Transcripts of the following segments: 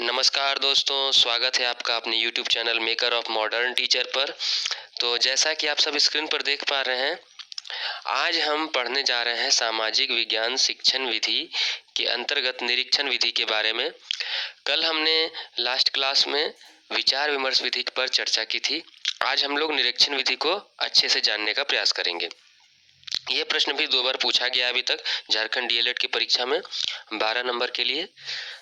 नमस्कार दोस्तों, स्वागत है आपका अपने YouTube channel maker of modern teacher पर। तो जैसा कि आप सब स्क्रीन पर देख पा रहे हैं, आज हम पढ़ने जा रहे हैं सामाजिक विज्ञान शिक्षण विधि के अंतर्गत निरीक्षण विधि के बारे में। कल हमने लास्ट क्लास में विचार विमर्श विधि पर चर्चा की थी। आज हम लोग निरीक्षण विधि को अच्छे से जानने का प्रयास करेंगे। ये प्रश्न भी 2 बार पूछा गया अभी तक झारखंड डीएलएड की परीक्षा में 12 नंबर के लिए।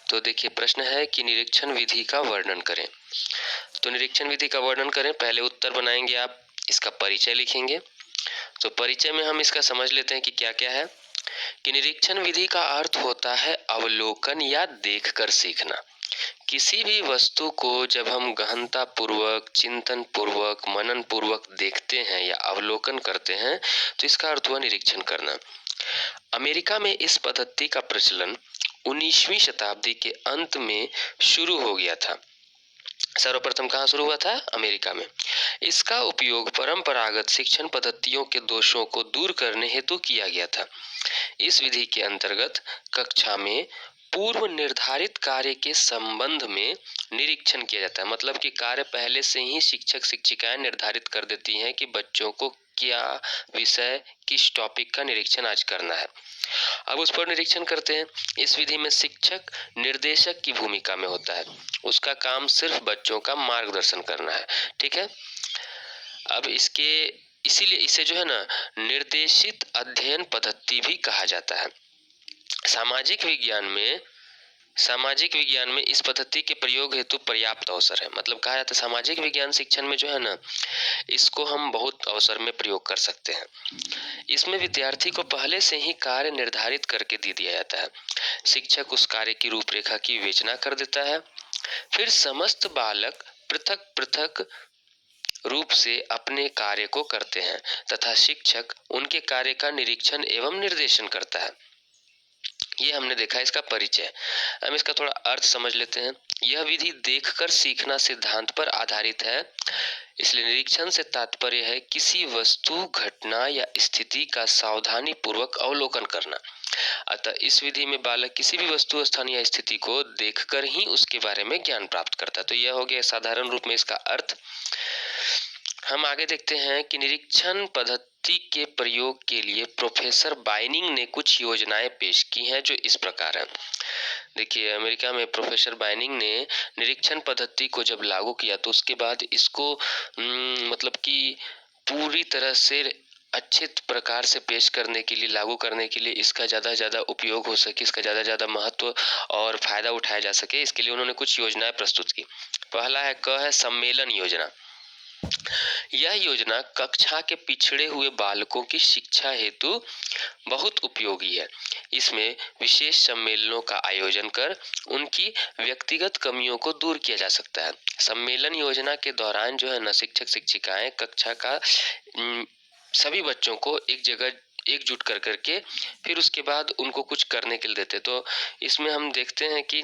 तो देखिए, प्रश्न है कि निरीक्षण विधि का वर्णन करें। तो निरीक्षण विधि का वर्णन करें, पहले उत्तर बनाएंगे आप, इसका परिचय लिखेंगे। तो परिचय में हम इसका समझ लेते हैं कि क्या क्या है। कि निरीक्षण विधि का अर्थ होता है अवलोकन या देखकर सीखना। किसी भी वस्तु को जब हम गहनता पूर्वक, चिंतन पूर्वक, मनन पूर्वक देखते हैं या अवलोकन करते हैं, तो इसका अर्थ हुआ निरीक्षण करना। अमेरिका में इस पद्धति का प्रचलन 19वीं शताब्दी के अंत में शुरू हो गया था। सर्वप्रथम कहाँ शुरू हुआ था? अमेरिका में। इसका उपयोग परंपरागत शिक्षण पद्धतियों के दोषों को दूर करने हेतु किया गया था। इस विधि के अंतर्गत कक्षा में पूर्व निर्धारित कार्य के संबंध में निरीक्षण किया जाता है। मतलब कि कार्य पहले से ही शिक्षक शिक्षिकाएं निर्धारित कर देती हैं कि बच्चों को क्या विषय, किस टॉपिक का निरीक्षण आज करना है। अब उस पर निरीक्षण करते हैं। इस विधि में शिक्षक निर्देशक की भूमिका में होता है। उसका काम सिर्फ बच्चों का मार्गदर्शन करना है। ठीक है। अब इसीलिए इसे जो है ना, निर्देशित अध्ययन पद्धति भी कहा जाता है। सामाजिक विज्ञान में इस पद्धति के प्रयोग हेतु पर्याप्त अवसर है। मतलब कहा जाता है सामाजिक विज्ञान शिक्षण में जो है ना, इसको हम बहुत अवसर में प्रयोग कर सकते हैं। इसमें विद्यार्थी को पहले से ही कार्य निर्धारित करके दे दिया जाता है। शिक्षक उस कार्य की रूपरेखा की विवेचना कर देता है। फिर समस्त बालक पृथक पृथक रूप से अपने कार्य को करते हैं तथा शिक्षक उनके कार्य का निरीक्षण एवं निर्देशन करता है। ये हमने देखा इसका परिचय। हम इसका थोड़ा अर्थ समझ लेते हैं। यह विधि देखकर सीखना सिद्धांत पर आधारित है। इसलिए निरीक्षण से तात्पर्य है किसी वस्तु, घटना या स्थिति का सावधानी पूर्वक अवलोकन करना। अतः इस विधि में बालक किसी भी वस्तु, स्थान या स्थिति को देखकर ही उसके बारे में ज्ञान प्राप्त करता है। तो यह हो गया साधारण रूप में इसका अर्थ। हम आगे देखते हैं कि निरीक्षण पद्धति के प्रयोग के लिए प्रोफेसर बाइनिंग ने कुछ योजनाएं पेश की हैं जो इस प्रकार हैं। देखिए, अमेरिका में प्रोफेसर बाइनिंग ने निरीक्षण पद्धति को जब लागू किया तो उसके बाद इसको मतलब कि पूरी तरह से अच्छे प्रकार से पेश करने के लिए, लागू करने के लिए, इसका ज़्यादा से ज़्यादा उपयोग हो सके, इसका ज़्यादा से ज़्यादा महत्व और फायदा उठाया जा सके, इसके लिए उन्होंने कुछ योजनाएं प्रस्तुत की। पहला है सम्मेलन योजना। यह योजना कक्षा के पिछड़े हुए बालकों की शिक्षा हेतु बहुत उपयोगी है। इसमें विशेष सम्मेलनों का आयोजन कर उनकी व्यक्तिगत कमियों को दूर किया जा सकता है। सम्मेलन योजना के दौरान जो है ना, शिक्षक शिक्षिकाएं कक्षा का सभी बच्चों को एक जगह एकजुट कर करके फिर उसके बाद उनको कुछ करने के लिए देते। तो इसमें हम देखते हैं कि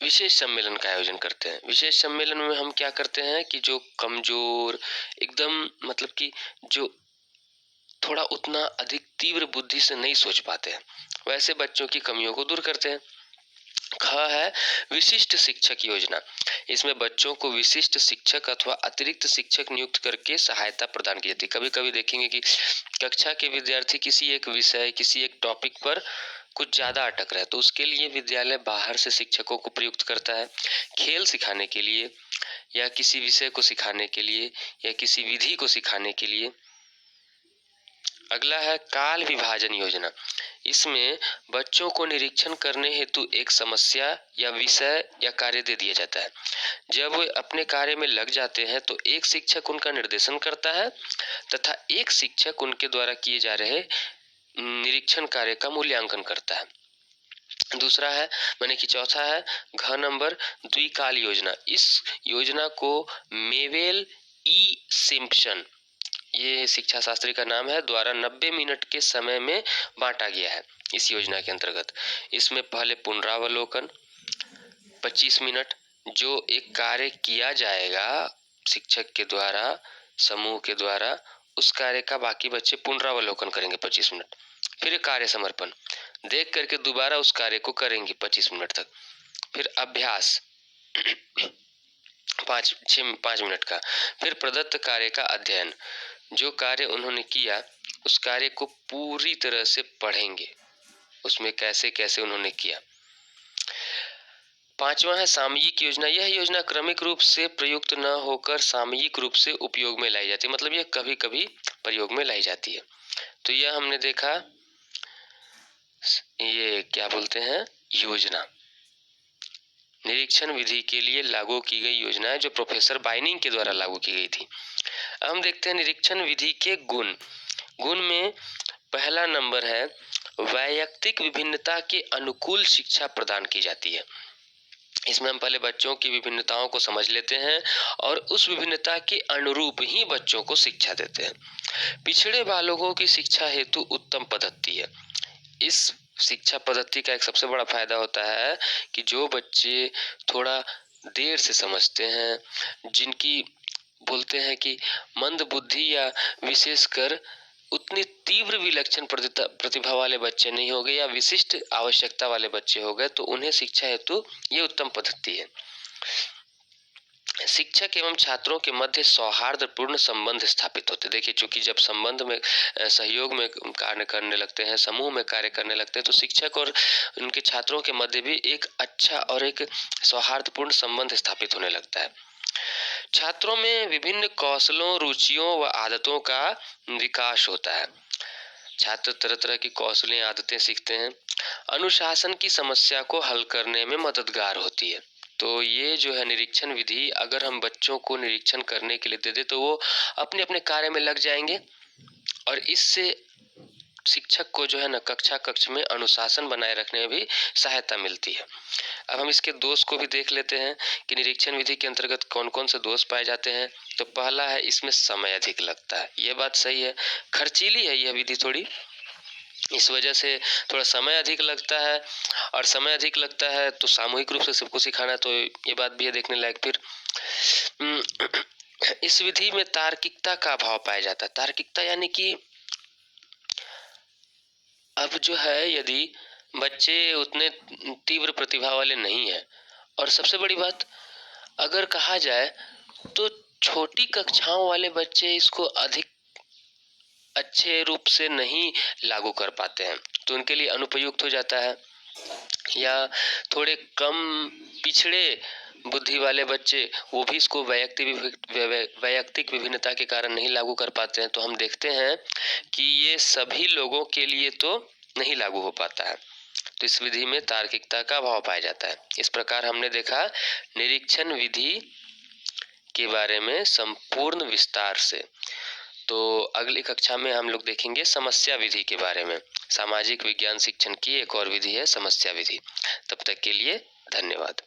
विशेष सम्मेलन का आयोजन करते हैं। विशेष सम्मेलन में हम क्या करते हैं कि जो कमजोर, एकदम मतलब कि जो थोड़ा उतना अधिक तीव्र बुद्धि से नहीं सोच पाते हैं, वैसे बच्चों की कमियों को दूर करते हैं। ख है विशिष्ट शिक्षक योजना। इसमें बच्चों को विशिष्ट शिक्षक अथवा अतिरिक्त शिक्षक नियुक्त करके सहायता प्रदान की जाती है। कभी कभी देखेंगे कि कक्षा के विद्यार्थी किसी एक विषय, किसी एक टॉपिक पर कुछ ज्यादा अटक रहा है, तो उसके लिए विद्यालय बाहर से शिक्षकों को प्रयुक्त करता है, खेल सिखाने के लिए या किसी विषय को सिखाने के लिए या किसी विधि को सिखाने के लिए। अगला है काल विभाजन योजना। इसमें बच्चों को निरीक्षण करने हेतु एक समस्या या विषय या कार्य दे दिया जाता है। जब वे अपने कार्य में लग जाते हैं तो एक शिक्षक उनका निर्देशन करता है तथा एक शिक्षक उनके द्वारा किए जा रहे निरीक्षण कार्य का मूल्यांकन करता है। दूसरा है माने कि चौथा है घ नंबर द्विकाल योजना। इस योजना को मेवेल ई सिम्पसन, ये शिक्षा शास्त्री का नाम है, द्वारा 90 मिनट के समय में बांटा गया है। इस योजना के अंतर्गत इसमें पहले पुनरावलोकन 25 मिनट, जो एक कार्य किया जाएगा शिक्षक के द्वारा, समूह के द्वारा, उस कार्य का बाकी बच्चे पुनरावलोकन करेंगे 25 मिनट। फिर कार्य समर्पण, देख करके दोबारा उस कार्य को करेंगे 25 मिनट तक। फिर अभ्यास 5 मिनट का, फिर प्रदत्त कार्य का अध्ययन, जो कार्य उन्होंने किया उस कार्य को पूरी तरह से पढ़ेंगे, उसमें कैसे कैसे उन्होंने किया। 5वां है सामयिक योजना। यह योजना क्रमिक रूप से प्रयुक्त न होकर सामयिक रूप से उपयोग में लाई जाती है, मतलब यह कभी कभी प्रयोग में लाई जाती है। तो यह हमने देखा, ये क्या बोलते हैं, योजना, निरीक्षण विधि के लिए लागू की गई योजना है जो प्रोफेसर बाइनिंग के द्वारा लागू की गई थी। अब हम देखते हैं निरीक्षण विधि के गुण। गुण में पहला नंबर है वैयक्तिक विभिन्नता के अनुकूल शिक्षा प्रदान की जाती है। इसमें हम पहले बच्चों की विभिन्नताओं को समझ लेते हैं और उस विभिन्नता के अनुरूप ही बच्चों को शिक्षा देते हैं। पिछड़े बालकों की शिक्षा हेतु उत्तम पद्धति है। इस शिक्षा पद्धति का एक सबसे बड़ा फायदा होता है कि जो बच्चे थोड़ा देर से समझते हैं, जिनकी बोलते हैं कि मंद बुद्धि या विशेषकर उतनी तीव्र विलक्षण प्रतिभा वाले बच्चे नहीं हो गए या विशिष्ट आवश्यकता वाले बच्चे हो गए, तो उन्हें शिक्षा हेतु ये उत्तम पद्धति है। शिक्षक एवं छात्रों के मध्य सौहार्दपूर्ण संबंध स्थापित होते। देखिए, चूंकि जब संबंध में सहयोग में कार्य करने लगते हैं, समूह में कार्य करने लगते हैं, तो शिक्षक और उनके छात्रों के मध्य भी एक अच्छा और एक सौहार्दपूर्ण संबंध स्थापित होने लगता है। छात्रों में विभिन्न कौशलों, रुचियों व आदतों का विकास होता है। छात्र तरह तरह की कौशलें, आदतें सीखते हैं। अनुशासन की समस्या को हल करने में मददगार होती है। तो ये जो है निरीक्षण विधि, अगर हम बच्चों को निरीक्षण करने के लिए दे दे तो वो अपने अपने कार्य में लग जाएंगे और इससे शिक्षक को जो है ना कक्ष में अनुशासन बनाए रखने में भी सहायता मिलती है। अब हम इसके दोष को भी देख लेते हैं कि निरीक्षण विधि के अंतर्गत कौन कौन से दोष पाए जाते हैं। तो पहला है, इसमें समय अधिक लगता है। ये बात सही है, खर्चीली है यह विधि थोड़ी, इस वजह से थोड़ा समय अधिक लगता है। और समय अधिक लगता है तो सामूहिक रूप से सबको सिखाना, तो ये बात भी है देखने लायक। फिर इस विधि में तार्किकता का अभाव पाया जाता है। तार्किकता यानी कि अब जो है, यदि बच्चे उतने तीव्र प्रतिभा वाले नहीं है, और सबसे बड़ी बात अगर कहा जाए तो छोटी कक्षाओं वाले बच्चे इसको अधिक अच्छे रूप से नहीं लागू कर पाते हैं, तो उनके लिए अनुपयुक्त हो जाता है। या थोड़े कम पिछड़े बुद्धि वाले बच्चे, वो भी इसको वैयक्तिक विभिन्नता के कारण नहीं लागू कर पाते हैं। तो हम देखते हैं कि ये सभी लोगों के लिए तो नहीं लागू हो पाता है। तो इस विधि में तार्किकता का अभाव पाया जाता है। इस प्रकार हमने देखा निरीक्षण विधि के बारे में संपूर्ण विस्तार से। तो अगली कक्षा में हम लोग देखेंगे समस्या विधि के बारे में। सामाजिक विज्ञान शिक्षण की एक और विधि है समस्या विधि। तब तक के लिए धन्यवाद।